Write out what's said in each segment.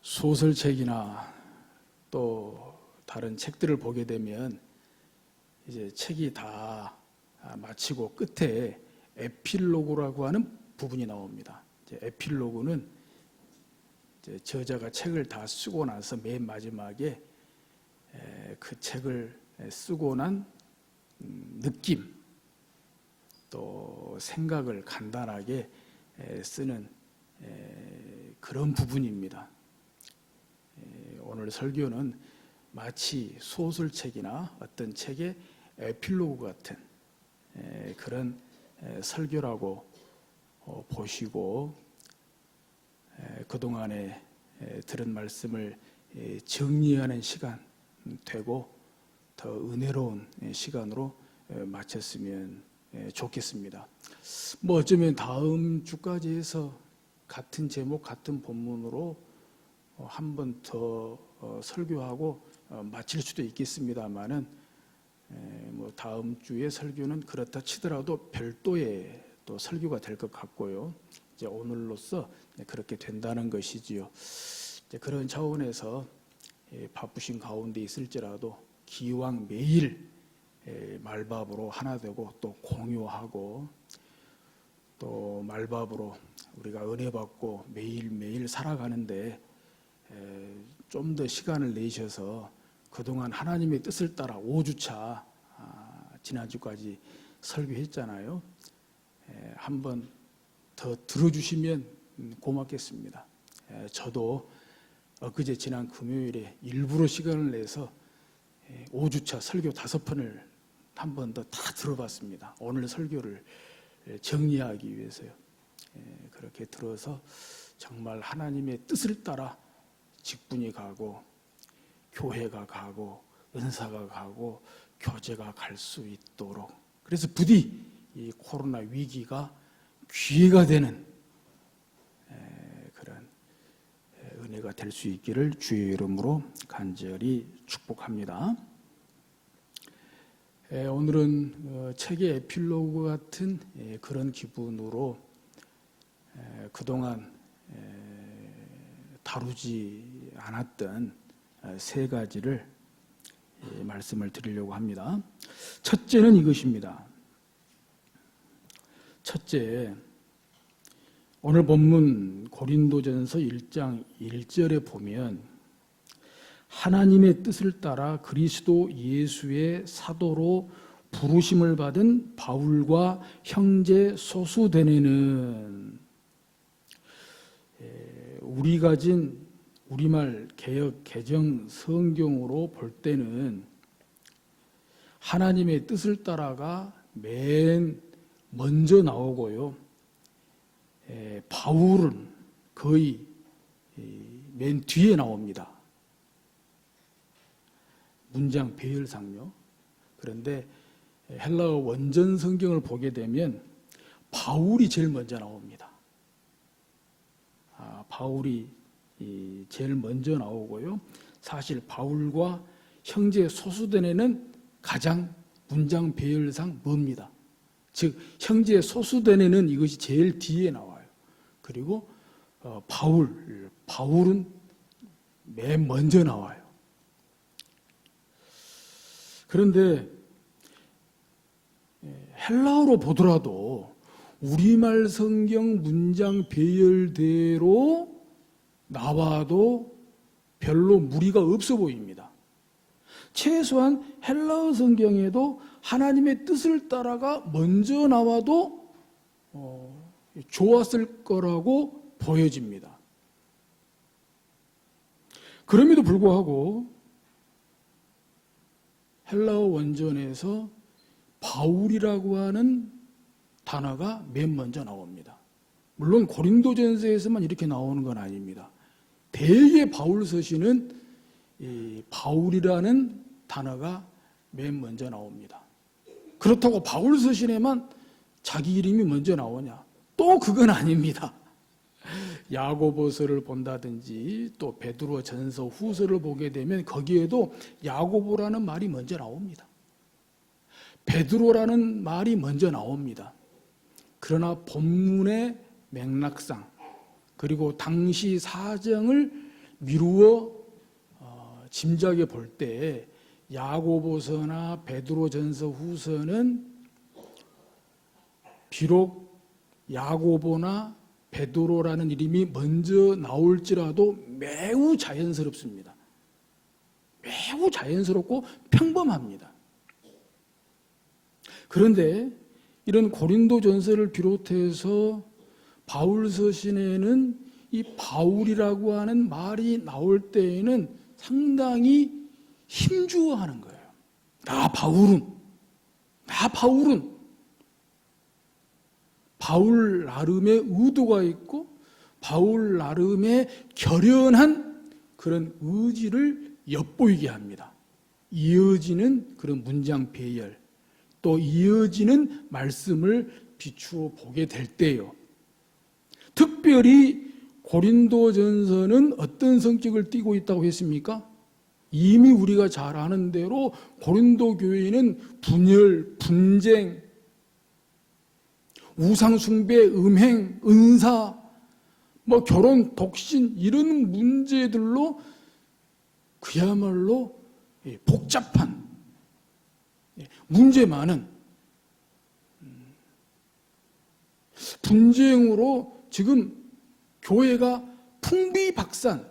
소설책이나 또 다른 책들을 보게 되면 이제 책이 다 마치고 끝에 에필로그라고 하는 부분이 나옵니다. 이제 에필로그는 이제 저자가 책을 다 쓰고 나서 맨 마지막에 그 책을 쓰고 난 느낌 또 생각을 간단하게 쓰는 그런 부분입니다. 오늘 설교는 마치 소설책이나 어떤 책의 에필로그 같은 그런 설교라고 보시고 그동안에 들은 말씀을 정리하는 시간 되고 더 은혜로운 시간으로 마쳤으면 좋겠습니다. 뭐 어쩌면 다음 주까지 해서 같은 제목 같은 본문으로 한 번 더 설교하고 마칠 수도 있겠습니다만은 뭐 다음 주에 설교는 그렇다 치더라도 별도의 또 설교가 될 것 같고요. 이제 오늘로써 그렇게 된다는 것이지요. 이제 그런 차원에서 바쁘신 가운데 있을지라도 기왕 매일 말밥으로 하나 되고 또 공유하고 또 말밥으로 우리가 은혜 받고 매일매일 살아가는데 좀 더 시간을 내셔서 그동안 하나님의 뜻을 따라 5주차 지난주까지 설교했잖아요. 한번 더 들어주시면 고맙겠습니다. 저도 엊그제 지난 금요일에 일부러 시간을 내서 5주차 설교 5편을 한 번 더 다 들어봤습니다. 오늘 설교를 정리하기 위해서요. 그렇게 들어서 정말 하나님의 뜻을 따라 직분이 가고 교회가 가고 은사가 가고 교제가 갈 수 있도록 그래서 부디 이 코로나 위기가 기회가 되는 그런 은혜가 될 수 있기를 주의 이름으로 간절히 축복합니다. 오늘은 책의 에필로그 같은 그런 기분으로 그동안 다루지 않았던 세 가지를 말씀을 드리려고 합니다. 첫째는 이것입니다. 첫째, 오늘 본문 고린도전서 1장 1절에 보면 하나님의 뜻을 따라 그리스도 예수의 사도로 부르심을 받은 바울과 형제 소수대네는 우리 가진 우리말 개역 개정 성경으로 볼 때는 하나님의 뜻을 따라가 맨 먼저 나오고요. 바울은 거의 맨 뒤에 나옵니다. 문장 배열상요. 그런데 헬라어 원전 성경을 보게 되면 바울이 제일 먼저 나옵니다. 바울이 제일 먼저 나오고요. 사실 바울과 형제 소수대네는 가장 문장 배열상 멉니다. 즉 형제 소수대네는 이것이 제일 뒤에 나와요. 그리고 바울은 맨 먼저 나와요. 그런데 헬라어로 보더라도 우리말 성경 문장 배열대로 나와도 별로 무리가 없어 보입니다. 최소한 헬라어 성경에도 하나님의 뜻을 따라가 먼저 나와도 좋았을 거라고 보여집니다. 그럼에도 불구하고 헬라어 원전에서 바울이라고 하는 단어가 맨 먼저 나옵니다. 물론 고린도전서에서만 이렇게 나오는 건 아닙니다. 대개 바울 서신은 이 바울이라는 단어가 맨 먼저 나옵니다. 그렇다고 바울 서신에만 자기 이름이 먼저 나오냐? 또 그건 아닙니다. 야고보서를 본다든지 또 베드로 전서 후서를 보게 되면 거기에도 야고보라는 말이 먼저 나옵니다. 베드로라는 말이 먼저 나옵니다. 그러나 본문의 맥락상 그리고 당시 사정을 미루어 짐작해 볼 때 야고보서나 베드로전서 후서는 비록 야고보나 베드로라는 이름이 먼저 나올지라도 매우 자연스럽습니다. 매우 자연스럽고 평범합니다. 그런데 이런 고린도전서를 비롯해서 바울 서신에는 이 바울이라고 하는 말이 나올 때에는 상당히 힘주어하는 거예요. 나 바울은 바울 나름의 의도가 있고 바울 나름의 결연한 그런 의지를 엿보이게 합니다. 이어지는 그런 문장 배열, 또 이어지는 말씀을 비추어 보게 될 때요. 특별히 고린도전서는 어떤 성격을 띠고 있다고 했습니까? 이미 우리가 잘 아는 대로 고린도 교회는 분열, 분쟁, 우상숭배, 음행, 은사, 결혼, 독신 이런 문제들로 그야말로 복잡한 문제 많은 분쟁으로 지금 교회가 풍비박산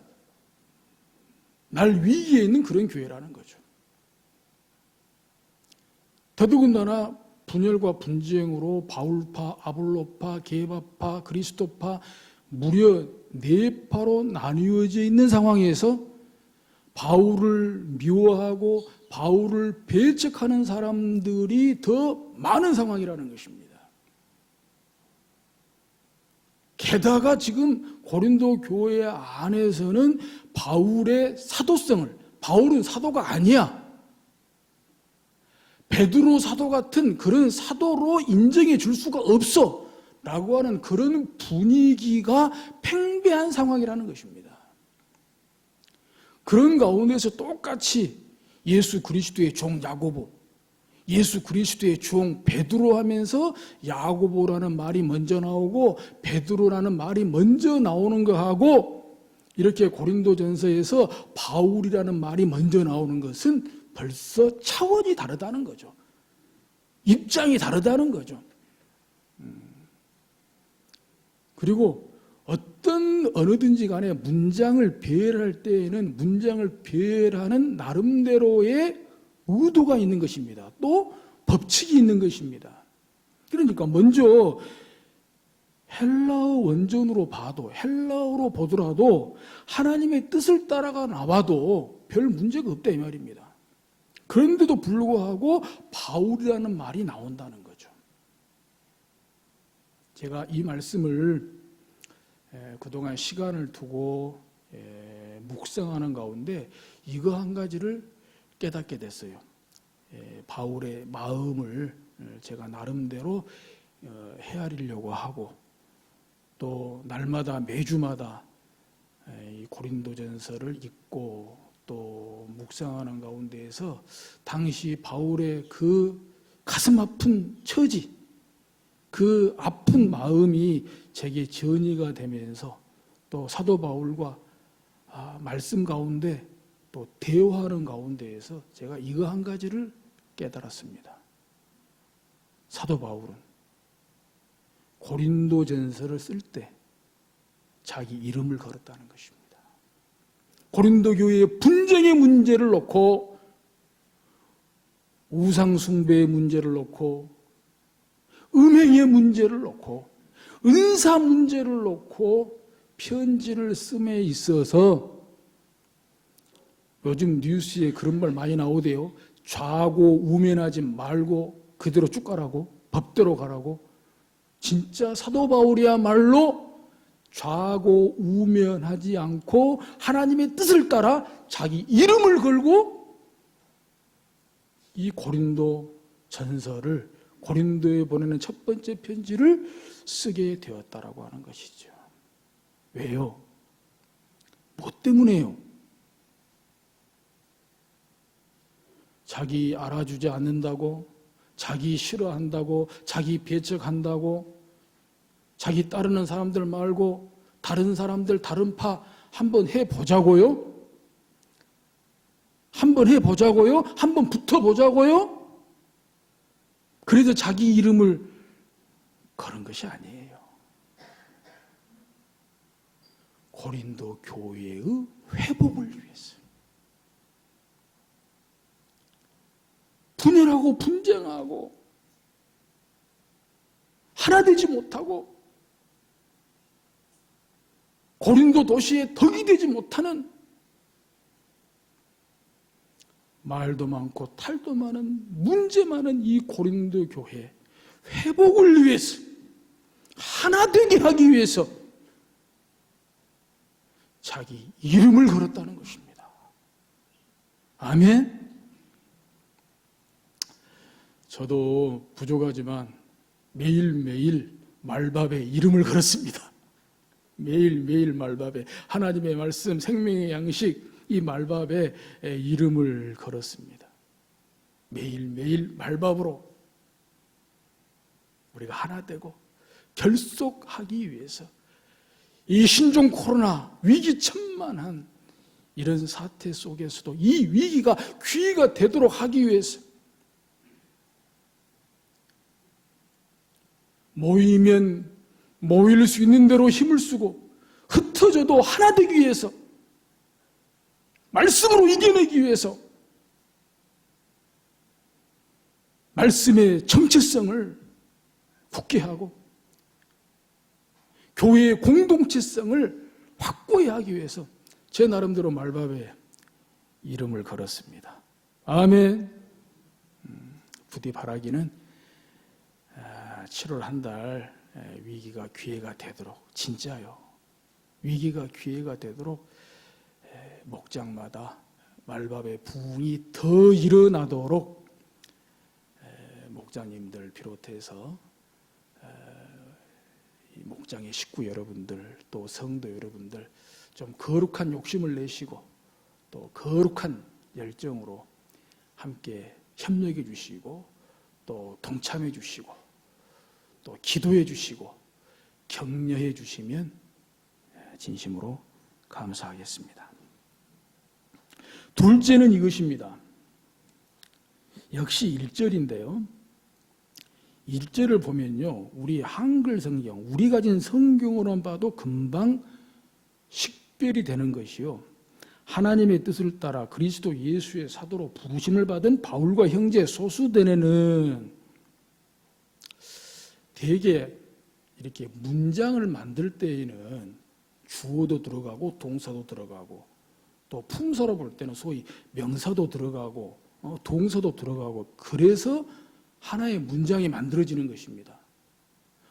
날 위기에 있는 그런 교회라는 거죠. 더더군다나 분열과 분쟁으로 바울파, 아볼로파, 게바파, 그리스도파 무려 4파로 나뉘어져 있는 상황에서 바울을 미워하고 바울을 배척하는 사람들이 더 많은 상황이라는 것입니다. 게다가 지금 고린도 교회 안에서는 바울의 사도성을, 바울은 사도가 아니야, 베드로 사도 같은 그런 사도로 인정해 줄 수가 없어 라고 하는 그런 분위기가 팽배한 상황이라는 것입니다. 그런 가운데서 똑같이 예수 그리스도의 종 야고보, 예수 그리스도의 종 베드로 하면서 야고보라는 말이 먼저 나오고 베드로라는 말이 먼저 나오는 거하고 이렇게 고린도전서에서 바울이라는 말이 먼저 나오는 것은 벌써 차원이 다르다는 거죠. 입장이 다르다는 거죠. 그리고 어느든지 간에 문장을 배열할 때에는 문장을 배열하는 나름대로의 의도가 있는 것입니다. 또 법칙이 있는 것입니다. 그러니까 먼저 헬라어 원전으로 봐도, 헬라어로 보더라도 하나님의 뜻을 따라가 나와도 별 문제가 없다 이 말입니다. 그런데도 불구하고 바울이라는 말이 나온다는 거죠. 제가 이 말씀을 그동안 시간을 두고 묵상하는 가운데 이거 한 가지를 깨닫게 됐어요. 바울의 마음을 제가 나름대로 헤아리려고 하고 또 날마다 매주마다 이 고린도전서를 읽고 또 묵상하는 가운데에서 당시 바울의 그 가슴 아픈 처지, 그 아픈 마음이 제게 전이가 되면서 또 사도 바울과 말씀 가운데 또 대화하는 가운데에서 제가 이거 한 가지를 깨달았습니다. 사도 바울은 고린도전서를 쓸 때 자기 이름을 걸었다는 것입니다. 고린도 교회의 분쟁의 문제를 놓고 우상숭배의 문제를 놓고 음행의 문제를 놓고 은사 문제를 놓고 편지를 씀에 있어서 요즘 뉴스에 그런 말 많이 나오대요. 좌고 우면하지 말고 그대로 쭉 가라고, 법대로 가라고. 진짜 사도 바울이야말로 좌고 우면하지 않고 하나님의 뜻을 따라 자기 이름을 걸고 이 고린도 전서를, 고린도에 보내는 첫 번째 편지를 쓰게 되었다라고 하는 것이죠. 왜요? 뭐 때문에요? 자기 알아주지 않는다고, 자기 싫어한다고, 자기 배척한다고, 자기 따르는 사람들 말고 다른 사람들, 다른 파 한번 해보자고요? 한번 해보자고요? 한번 붙어보자고요? 그래도 자기 이름을 거는 것이 아니에요. 고린도 교회의 회복을 위해서. 분열하고 분쟁하고 하나 되지 못하고 고린도 도시에 덕이 되지 못하는 말도 많고 탈도 많은 문제 많은 이 고린도 교회 회복을 위해서 하나 되게 하기 위해서 자기 이름을 걸었다는 것입니다. 아멘. 저도 부족하지만 매일매일 말밥에 이름을 걸었습니다. 매일매일 말밥에 하나님의 말씀, 생명의 양식, 이 말밥에 이름을 걸었습니다. 매일매일 말밥으로 우리가 하나 되고 결속하기 위해서 이 신종 코로나 위기천만한 이런 사태 속에서도 이 위기가 귀가 되도록 하기 위해서 모이면 모일 수 있는 대로 힘을 쓰고 흩어져도 하나 되기 위해서 말씀으로 이겨내기 위해서 말씀의 정체성을 굳게 하고 교회의 공동체성을 확고히 하기 위해서 제 나름대로 말밥에 이름을 걸었습니다. 아멘. 부디 바라기는 7월 한 달 위기가 기회가 되도록 진짜요. 위기가 기회가 되도록 목장마다 말밥의 부흥이 더 일어나도록 목장님들 비롯해서 목장의 식구 여러분들 또 성도 여러분들 좀 거룩한 욕심을 내시고 또 거룩한 열정으로 함께 협력해 주시고 또 동참해 주시고 또 기도해 주시고 격려해 주시면 진심으로 감사하겠습니다. 둘째는 이것입니다. 역시 1절인데요. 1절을 보면요. 우리 한글 성경, 우리 가진 성경으로만 봐도 금방 식별이 되는 것이요. 하나님의 뜻을 따라 그리스도 예수의 사도로 부르심을 받은 바울과 형제 소수대네는 대개 이렇게 문장을 만들 때에는 주어도 들어가고 동사도 들어가고 또 품사로 볼 때는 소위 명사도 들어가고 동사도 들어가고 그래서 하나의 문장이 만들어지는 것입니다.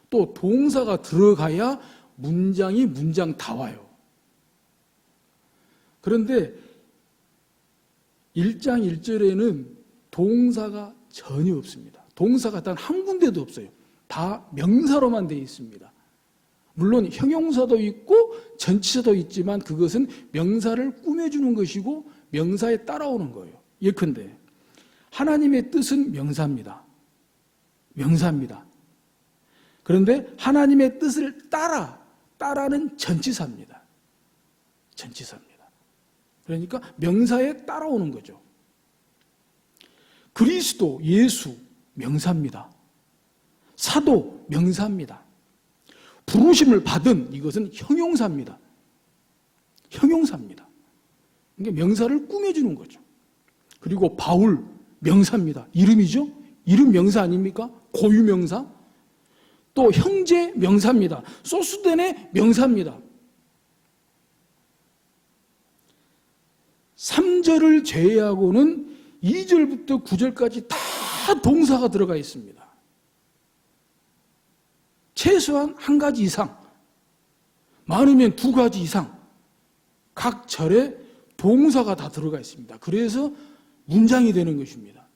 또 동사가 들어가야 문장이 문장다워요. 그런데 1장 1절에는 동사가 전혀 없습니다. 동사가 단 한 군데도 없어요. 다 명사로만 되어 있습니다. 물론 형용사도 있고 전치사도 있지만 그것은 명사를 꾸며주는 것이고 명사에 따라오는 거예요. 예컨대 하나님의 뜻은 명사입니다. 명사입니다. 그런데 하나님의 뜻을 따라는 전치사입니다. 전치사입니다. 그러니까 명사에 따라오는 거죠. 그리스도, 예수 명사입니다. 사도 명사입니다. 부르심을 받은 이것은 형용사입니다. 형용사입니다. 그러니까 명사를 꾸며주는 거죠. 그리고 바울 명사입니다. 이름이죠? 이름 명사 아닙니까? 고유 명사. 또 형제 명사입니다. 소수덴의 명사입니다. 3절을 제외하고는 2절부터 9절까지 다 동사가 들어가 있습니다. 최소한 한 가지 이상, 많으면 두 가지 이상 각 절에 동사가 다 들어가 있습니다. 그래서 문장이 되는 것입니다.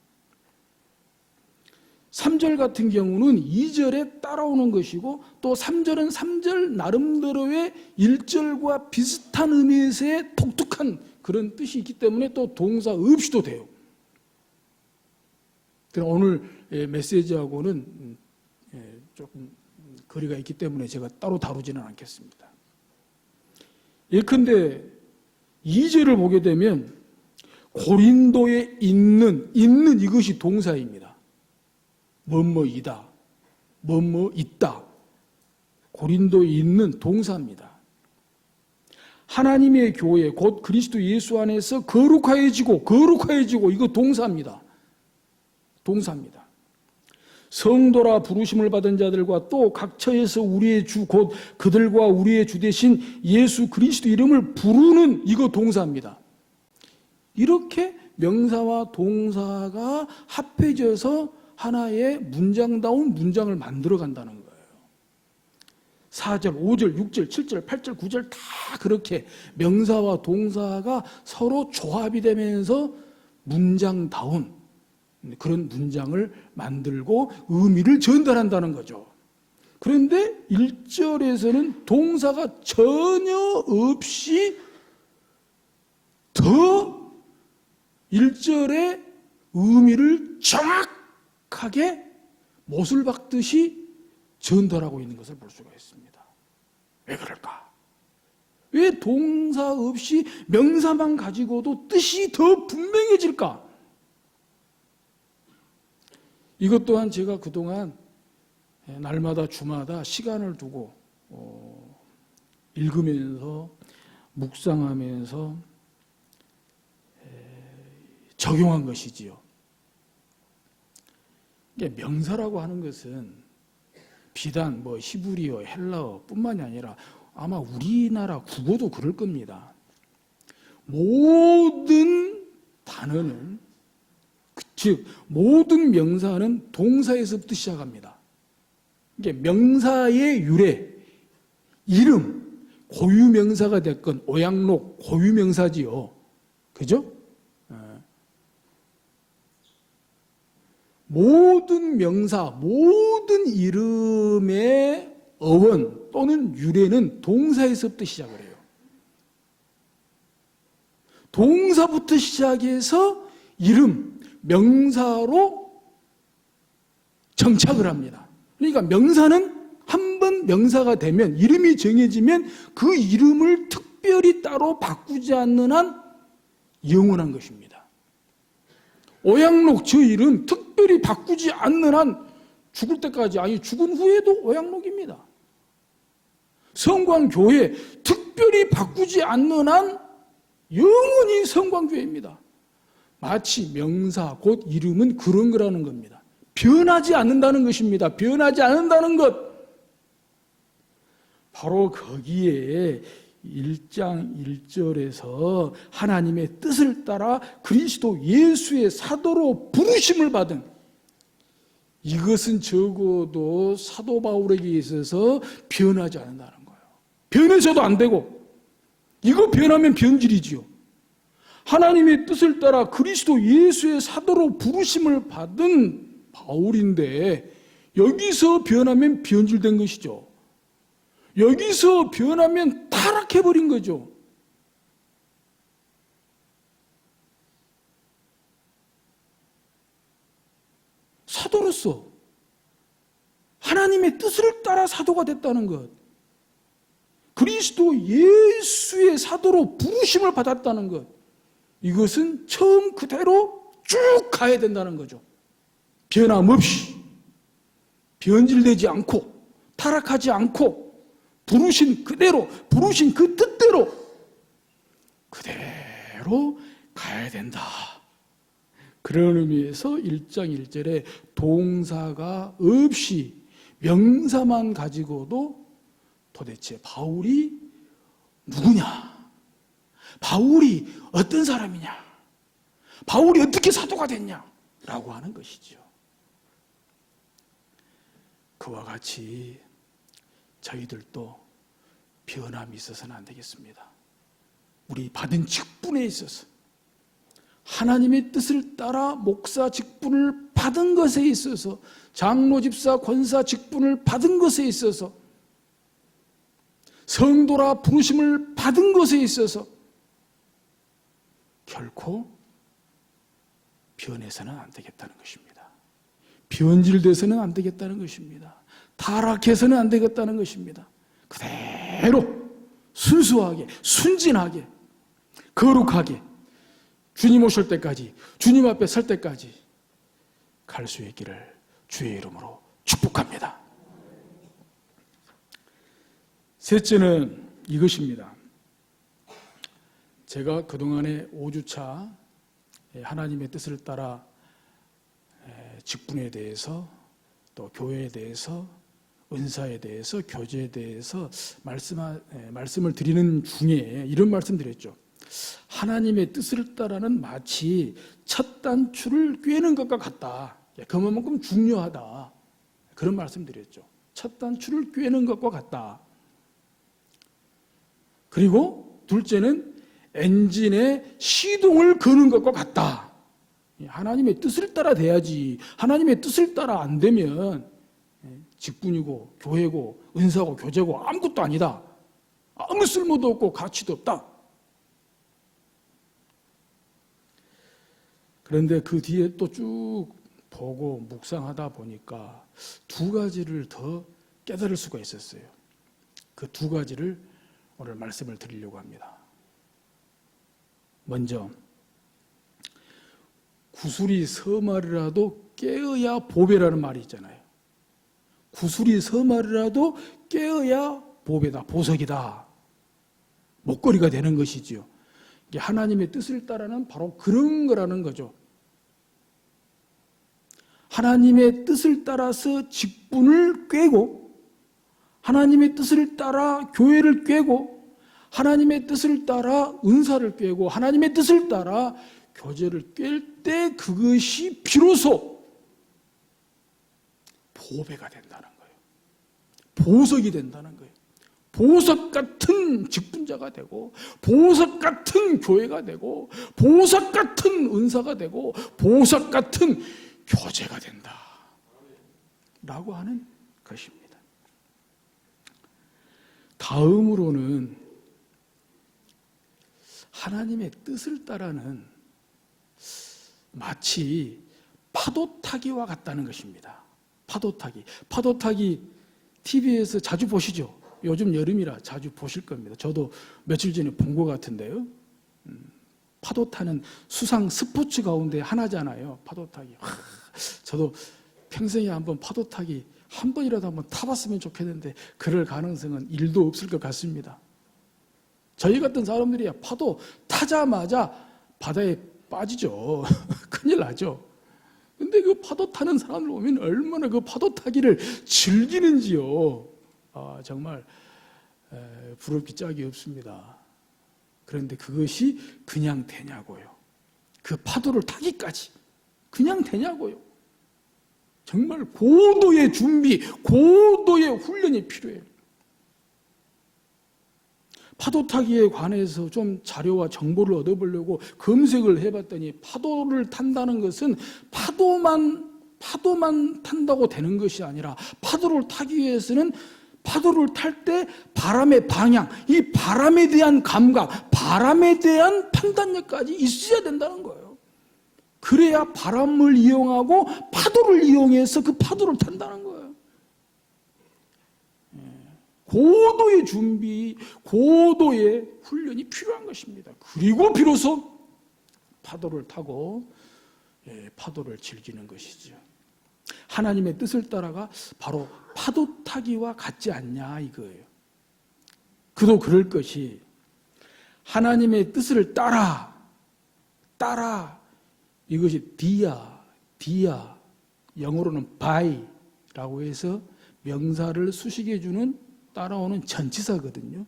3절 같은 경우는 2절에 따라오는 것이고 또 3절은 3절 나름대로의 1절과 비슷한 의미에서의 독특한 그런 뜻이 있기 때문에 또 동사 없이도 돼요. 오늘 메시지하고는 조금 거리가 있기 때문에 제가 따로 다루지는 않겠습니다. 예컨대 2절을 보게 되면 고린도에 있는 이것이 동사입니다. 뭐뭐이다, 뭐뭐 있다. 고린도에 있는 동사입니다. 하나님의 교회 곧 그리스도 예수 안에서 거룩하여지고 이거 동사입니다. 동사입니다. 성도라 부르심을 받은 자들과 또 각처에서 우리의 주 곧 그들과 우리의 주 대신 예수 그리스도 이름을 부르는 이거 동사입니다. 이렇게 명사와 동사가 합해져서 하나의 문장다운 문장을 만들어 간다는 거예요. 4절, 5절, 6절, 7절, 8절, 9절 다 그렇게 명사와 동사가 서로 조합이 되면서 문장다운 그런 문장을 만들고 의미를 전달한다는 거죠. 그런데 1절에서는 동사가 전혀 없이 더 1절의 의미를 정확하게 못을 박듯이 전달하고 있는 것을 볼 수가 있습니다. 왜 그럴까? 왜 동사 없이 명사만 가지고도 뜻이 더 분명해질까? 이것 또한 제가 그동안 날마다 주마다 시간을 두고 읽으면서 묵상하면서 적용한 것이지요. 명사라고 하는 것은 비단 히브리어, 헬라어뿐만이 아니라 아마 우리나라 국어도 그럴 겁니다. 모든 단어는 즉 모든 명사는 동사에서부터 시작합니다. 명사의 유래, 이름, 고유명사가 됐건 오양록 고유명사지요. 그죠? 모든 명사, 모든 이름의 어원 또는 유래는 동사에서부터 시작을 해요. 동사부터 시작해서 이름, 명사로 정착을 합니다. 그러니까 명사는 한 번 명사가 되면 이름이 정해지면 그 이름을 특별히 따로 바꾸지 않는 한 영원한 것입니다. 오양록 저 이름 특별히 바꾸지 않는 한 죽을 때까지 아니 죽은 후에도 오양록입니다. 성광교회 특별히 바꾸지 않는 한 영원히 성광교회입니다. 마치 명사 곧 이름은 그런 거라는 겁니다. 변하지 않는다는 것입니다. 변하지 않는다는 것. 바로 거기에 1장 1절에서 하나님의 뜻을 따라 그리스도 예수의 사도로 부르심을 받은 이것은 적어도 사도 바울에게 있어서 변하지 않는다는 거예요. 변해서도 안 되고 이거 변하면 변질이지요. 하나님의 뜻을 따라 그리스도 예수의 사도로 부르심을 받은 바울인데 여기서 변하면 변질된 것이죠. 여기서 변하면 타락해버린 거죠. 사도로서 하나님의 뜻을 따라 사도가 됐다는 것. 그리스도 예수의 사도로 부르심을 받았다는 것. 이것은 처음 그대로 쭉 가야 된다는 거죠. 변함없이 변질되지 않고 타락하지 않고 부르신 그대로 부르신 그 뜻대로 그대로 가야 된다. 그런 의미에서 1장 1절에 동사가 없이 명사만 가지고도 도대체 바울이 누구냐? 바울이 어떤 사람이냐? 바울이 어떻게 사도가 됐냐? 라고 하는 것이죠. 그와 같이 저희들도 변함이 있어서는 안 되겠습니다. 우리 받은 직분에 있어서 하나님의 뜻을 따라 목사 직분을 받은 것에 있어서 장로, 집사, 권사 직분을 받은 것에 있어서 성도라 부르심을 받은 것에 있어서 결코 변해서는 안 되겠다는 것입니다. 변질돼서는 안 되겠다는 것입니다. 타락해서는 안 되겠다는 것입니다. 그대로 순수하게, 순진하게, 거룩하게 주님 오실 때까지, 주님 앞에 설 때까지 갈 수 있기를 주의 이름으로 축복합니다. 셋째는 이것입니다. 제가 그동안에 5주차 하나님의 뜻을 따라 직분에 대해서, 또 교회에 대해서, 은사에 대해서, 교제에 대해서 말씀을 드리는 중에 이런 말씀 드렸죠. 하나님의 뜻을 따라는 마치 첫 단추를 꿰는 것과 같다. 그만큼 중요하다. 그런 말씀 드렸죠. 첫 단추를 꿰는 것과 같다. 그리고 둘째는 엔진의 시동을 거는 것과 같다. 하나님의 뜻을 따라 돼야지. 하나님의 뜻을 따라 안 되면 직분이고 교회고 은사고 교제고 아무것도 아니다. 아무 쓸모도 없고 가치도 없다. 그런데 그 뒤에 또 쭉 보고 묵상하다 보니까 두 가지를 더 깨달을 수가 있었어요. 그 두 가지를 오늘 말씀을 드리려고 합니다. 먼저 구슬이 서말이라도 깨어야 보배라는 말이 있잖아요. 구슬이 서말이라도 깨어야 보배다, 보석이다, 목걸이가 되는 것이지요. 이게 하나님의 뜻을 따라는 바로 그런 거라는 거죠. 하나님의 뜻을 따라서 직분을 꿰고, 하나님의 뜻을 따라 교회를 꿰고, 하나님의 뜻을 따라 은사를 꿰고, 하나님의 뜻을 따라 교제를 꿰 때 그것이 비로소 보배가 된다는 거예요. 보석이 된다는 거예요. 보석 같은 직분자가 되고, 보석 같은 교회가 되고, 보석 같은 은사가 되고, 보석 같은 교제가 된다 라고 하는 것입니다. 다음으로는 하나님의 뜻을 따라는 마치 파도 타기와 같다는 것입니다. 파도 타기. 파도 타기 TV에서 자주 보시죠? 요즘 여름이라 자주 보실 겁니다. 저도 며칠 전에 본 것 같은데요. 파도 타는 수상 스포츠 가운데 하나잖아요. 파도 타기. 저도 평생에 한번 파도 타기 한 번이라도 한번 타봤으면 좋겠는데 그럴 가능성은 1도 없을 것 같습니다. 저희 같은 사람들이야 파도 타자마자 바다에 빠지죠. 큰일 나죠. 근데 그 파도 타는 사람을 보면 얼마나 그 파도 타기를 즐기는지요. 정말 부럽기 짝이 없습니다. 그런데 그것이 그냥 되냐고요. 그 파도를 타기까지 그냥 되냐고요. 정말 고도의 준비, 고도의 훈련이 필요해요. 파도 타기에 관해서 좀 자료와 정보를 얻어보려고 검색을 해봤더니 파도를 탄다는 것은 파도만 탄다고 되는 것이 아니라 파도를 타기 위해서는 파도를 탈 때 바람의 방향, 이 바람에 대한 감각, 바람에 대한 판단력까지 있어야 된다는 거예요. 그래야 바람을 이용하고 파도를 이용해서 그 파도를 탄다는 거예요. 고도의 준비, 고도의 훈련이 필요한 것입니다. 그리고 비로소 파도를 타고 파도를 즐기는 것이죠. 하나님의 뜻을 따라가 바로 파도 타기와 같지 않냐 이거예요. 그도 그럴 것이 하나님의 뜻을 따라 이것이 디아 영어로는 by라고 해서 명사를 수식해주는 따라오는 전치사거든요.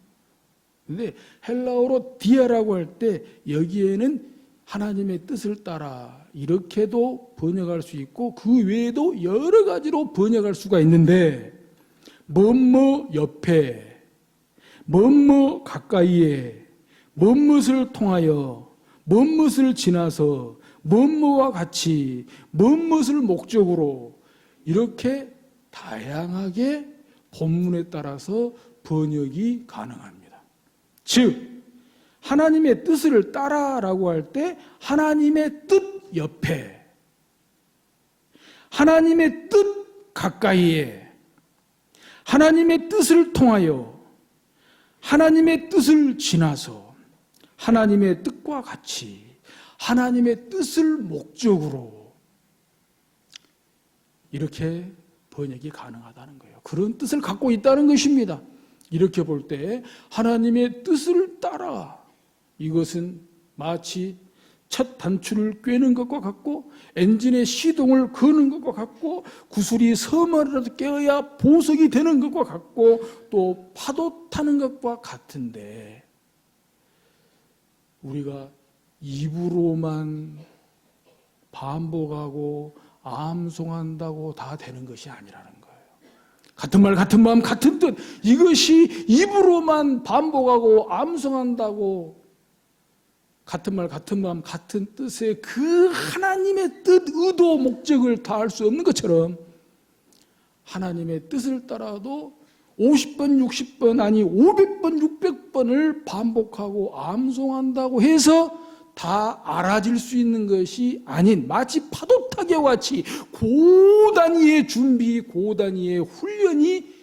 근데 헬라어로 디아라고 할 때 여기에는 하나님의 뜻을 따라 이렇게도 번역할 수 있고 그 외에도 여러 가지로 번역할 수가 있는데 뭐뭐 옆에, 뭐뭐 가까이에, 뭐뭇을 통하여, 뭐뭇을 지나서, 뭐뭐와 같이, 뭐뭇을 목적으로 이렇게 다양하게 본문에 따라서 번역이 가능합니다. 즉 하나님의 뜻을 따라라고 할 때 하나님의 뜻 옆에, 하나님의 뜻 가까이에, 하나님의 뜻을 통하여, 하나님의 뜻을 지나서 하나님의 뜻과 같이 하나님의 뜻을 목적으로 이렇게 번역이 가능하다는 거예요. 그런 뜻을 갖고 있다는 것입니다. 이렇게 볼 때 하나님의 뜻을 따라 이것은 마치 첫 단추를 꿰는 것과 같고 엔진의 시동을 거는 것과 같고 구슬이 섬이라도 깨어야 보석이 되는 것과 같고 또 파도 타는 것과 같은데 우리가 입으로만 반복하고 암송한다고 다 되는 것이 아니라는 거예요. 같은 말, 같은 마음, 같은 뜻, 이것이 입으로만 반복하고 암송한다고 같은 말, 같은 마음, 같은 뜻의 그 하나님의 뜻, 의도, 목적을 다 할 수 없는 것처럼 하나님의 뜻을 따라도 50번, 60번, 아니 500번, 600번을 반복하고 암송한다고 해서 다 알아질 수 있는 것이 아닌 마치 파도 타기와 같이 고단위의 준비, 고단위의 훈련이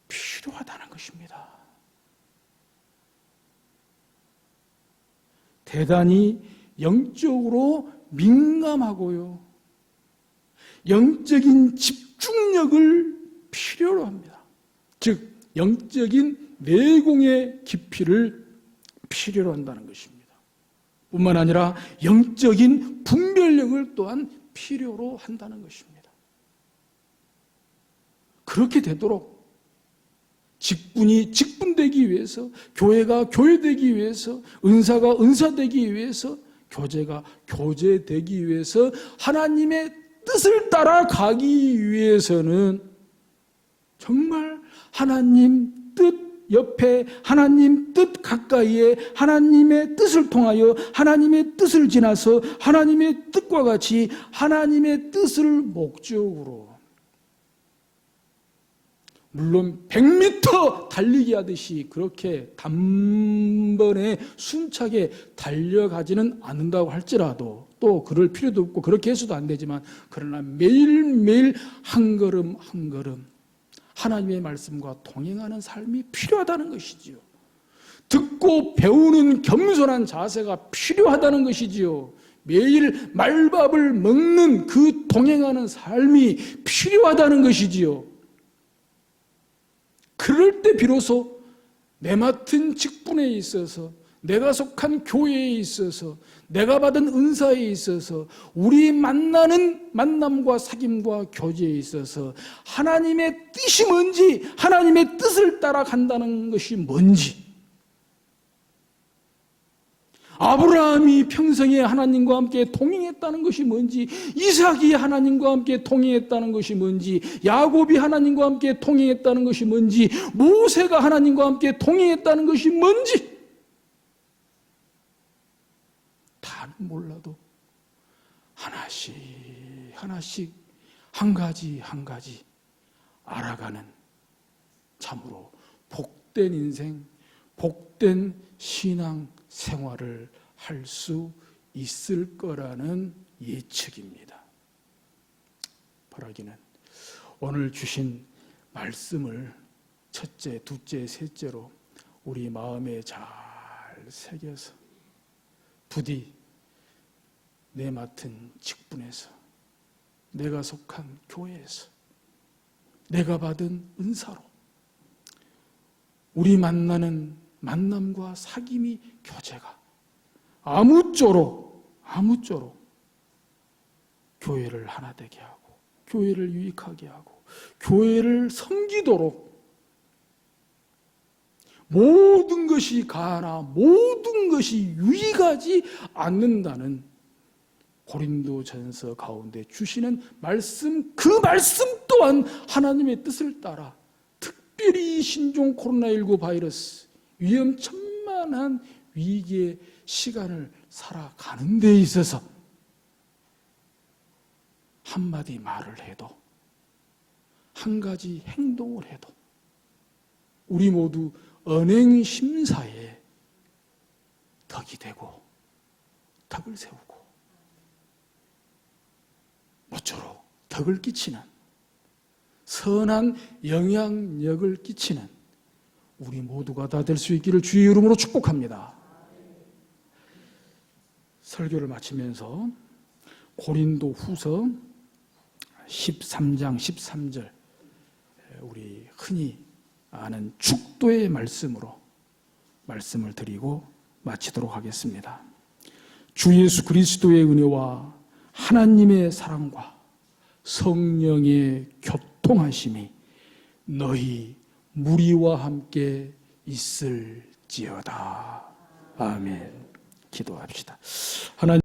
필요하다는 것입니다. 대단히 영적으로 민감하고요. 영적인 집중력을 필요로 합니다. 즉 영적인 내공의 깊이를 필요로 한다는 것입니다. 뿐만 아니라 영적인 분별력을 또한 필요로 한다는 것입니다. 그렇게 되도록 직분이 직분되기 위해서, 교회가 교회되기 위해서, 은사가 은사되기 위해서, 교제가 교제되기 위해서 하나님의 뜻을 따라가기 위해서는 정말 하나님 뜻 옆에 하나님 뜻 가까이에 하나님의 뜻을 통하여 하나님의 뜻을 지나서 하나님의 뜻과 같이 하나님의 뜻을 목적으로 물론 100m 달리기 하듯이 그렇게 단번에 순차게 달려가지는 않는다고 할지라도 또 그럴 필요도 없고 그렇게 해서도 안 되지만 그러나 매일매일 한 걸음 한 걸음 하나님의 말씀과 동행하는 삶이 필요하다는 것이지요. 듣고 배우는 겸손한 자세가 필요하다는 것이지요. 매일 말밥을 먹는 그 동행하는 삶이 필요하다는 것이지요. 그럴 때 비로소 내 맡은 직분에 있어서 내가 속한 교회에 있어서 내가 받은 은사에 있어서 우리 만나는 만남과 사귐과 교제에 있어서 하나님의 뜻이 뭔지 하나님의 뜻을 따라간다는 것이 뭔지 아브라함이 평생에 하나님과 함께 동행했다는 것이 뭔지 이삭이 하나님과 함께 동행했다는 것이 뭔지 야곱이 하나님과 함께 동행했다는 것이 뭔지 모세가 하나님과 함께 동행했다는 것이 뭔지 다는 몰라도 하나씩 하나씩 한 가지 한 가지 알아가는 참으로 복된 인생, 복된 신앙 생활을 할 수 있을 거라는 예측입니다. 바라기는 오늘 주신 말씀을 첫째, 둘째, 셋째로 우리 마음에 잘 새겨서 부디 내 맡은 직분에서 내가 속한 교회에서 내가 받은 은사로 우리 만나는 만남과 사귐이 교제가 아무쪼록 교회를 하나 되게 하고 교회를 유익하게 하고 교회를 섬기도록 모든 것이 가나 모든 것이 유익하지 않는다는 고린도전서 가운데 주시는 말씀, 그 말씀 또한 하나님의 뜻을 따라 특별히 신종 코로나19 바이러스 위험천만한 위기의 시간을 살아가는 데 있어서 한마디 말을 해도 한 가지 행동을 해도 우리 모두 언행심사에 덕이 되고 덕을 세우고 모쪼록 덕을 끼치는 선한 영향력을 끼치는 우리 모두가 다 될 수 있기를 주의 이름으로 축복합니다. 설교를 마치면서 고린도 후서 13장 13절, 우리 흔히 아는 축도의 말씀으로 말씀을 드리고 마치도록 하겠습니다. 주 예수 그리스도의 은혜와 하나님의 사랑과 성령의 교통하심이 너희 무리와 함께 있을지어다. 아멘. 기도합시다. 하나님